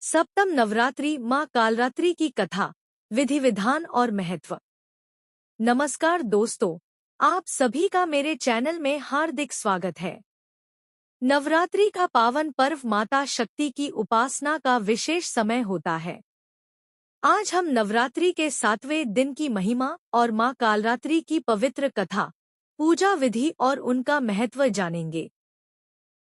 सप्तम नवरात्रि माँ कालरात्रि की कथा, विधि विधान और महत्व। नमस्कार दोस्तों, आप सभी का मेरे चैनल में हार्दिक स्वागत है। नवरात्रि का पावन पर्व माता शक्ति की उपासना का विशेष समय होता है। आज हम नवरात्रि के 7वें दिन की महिमा और माँ कालरात्रि की पवित्र कथा, पूजा विधि और उनका महत्व जानेंगे।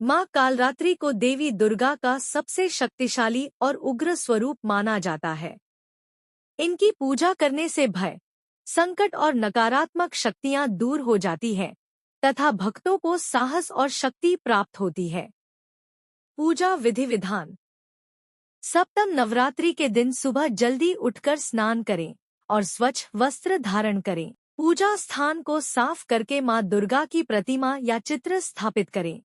माँ कालरात्रि को देवी दुर्गा का सबसे शक्तिशाली और उग्र स्वरूप माना जाता है। इनकी पूजा करने से भय, संकट और नकारात्मक शक्तियां दूर हो जाती हैं तथा भक्तों को साहस और शक्ति प्राप्त होती है। पूजा विधि विधान। सप्तम नवरात्रि के दिन सुबह जल्दी उठकर स्नान करें और स्वच्छ वस्त्र धारण करें। पूजा स्थान को साफ करके माँ दुर्गा की प्रतिमा या चित्र स्थापित करें।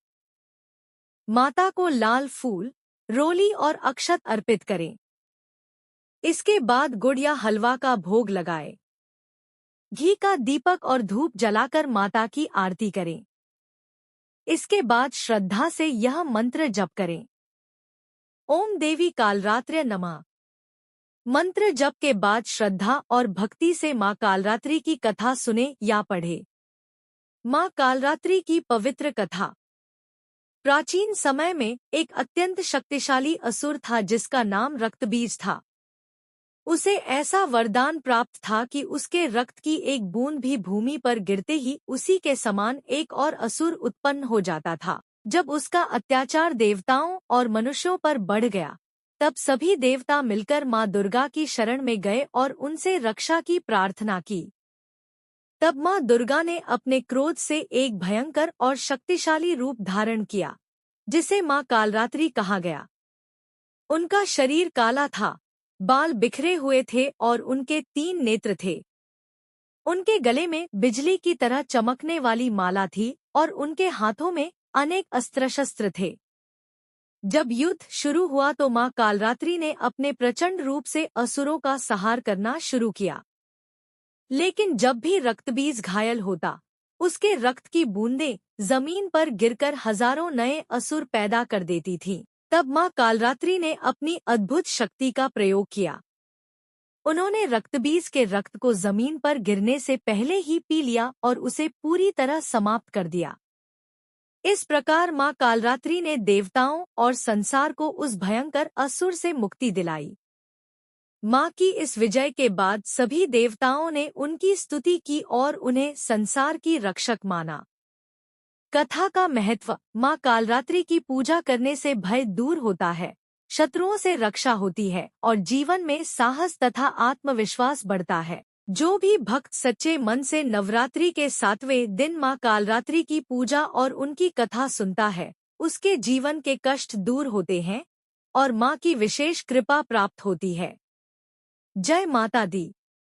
माता को लाल फूल, रोली और अक्षत अर्पित करें। इसके बाद गुड़ या हलवा का भोग लगाएं। घी का दीपक और धूप जलाकर माता की आरती करें। इसके बाद श्रद्धा से यह मंत्र जप करें। ओम देवी कालरात्र्य नमः। मंत्र जप के बाद श्रद्धा और भक्ति से माँ कालरात्रि की कथा सुने या पढ़े। माँ कालरात्रि की पवित्र कथा। प्राचीन समय में एक अत्यंत शक्तिशाली असुर था जिसका नाम रक्तबीज था। उसे ऐसा वरदान प्राप्त था कि उसके रक्त की एक बूंद भी भूमि पर गिरते ही उसी के समान एक और असुर उत्पन्न हो जाता था। जब उसका अत्याचार देवताओं और मनुष्यों पर बढ़ गया, तब सभी देवता मिलकर माँ दुर्गा की शरण में गए और उनसे रक्षा की प्रार्थना की। तब माँ दुर्गा ने अपने क्रोध से एक भयंकर और शक्तिशाली रूप धारण किया, जिसे माँ कालरात्रि कहा गया। उनका शरीर काला था, बाल बिखरे हुए थे और उनके 3 नेत्र थे। उनके गले में बिजली की तरह चमकने वाली माला थी और उनके हाथों में अनेक अस्त्र-शस्त्र थे। जब युद्ध शुरू हुआ तो माँ कालरात्रि ने अपने प्रचंड रूप से असुरों का संहार करना शुरू किया। लेकिन जब भी रक्तबीज घायल होता, उसके रक्त की बूंदें जमीन पर गिरकर हजारों नए असुर पैदा कर देती थीं। तब माँ कालरात्रि ने अपनी अद्भुत शक्ति का प्रयोग किया। उन्होंने रक्तबीज के रक्त को जमीन पर गिरने से पहले ही पी लिया और उसे पूरी तरह समाप्त कर दिया। इस प्रकार माँ कालरात्रि ने देवताओं और संसार को उस भयंकर असुर से मुक्ति दिलाई। माँ की इस विजय के बाद सभी देवताओं ने उनकी स्तुति की और उन्हें संसार की रक्षक माना। कथा का महत्व। माँ कालरात्रि की पूजा करने से भय दूर होता है, शत्रुओं से रक्षा होती है और जीवन में साहस तथा आत्मविश्वास बढ़ता है। जो भी भक्त सच्चे मन से नवरात्रि के 7वें दिन माँ कालरात्रि की पूजा और उनकी कथा सुनता है, उसके जीवन के कष्ट दूर होते हैं और माँ की विशेष कृपा प्राप्त होती है। जय माता दी।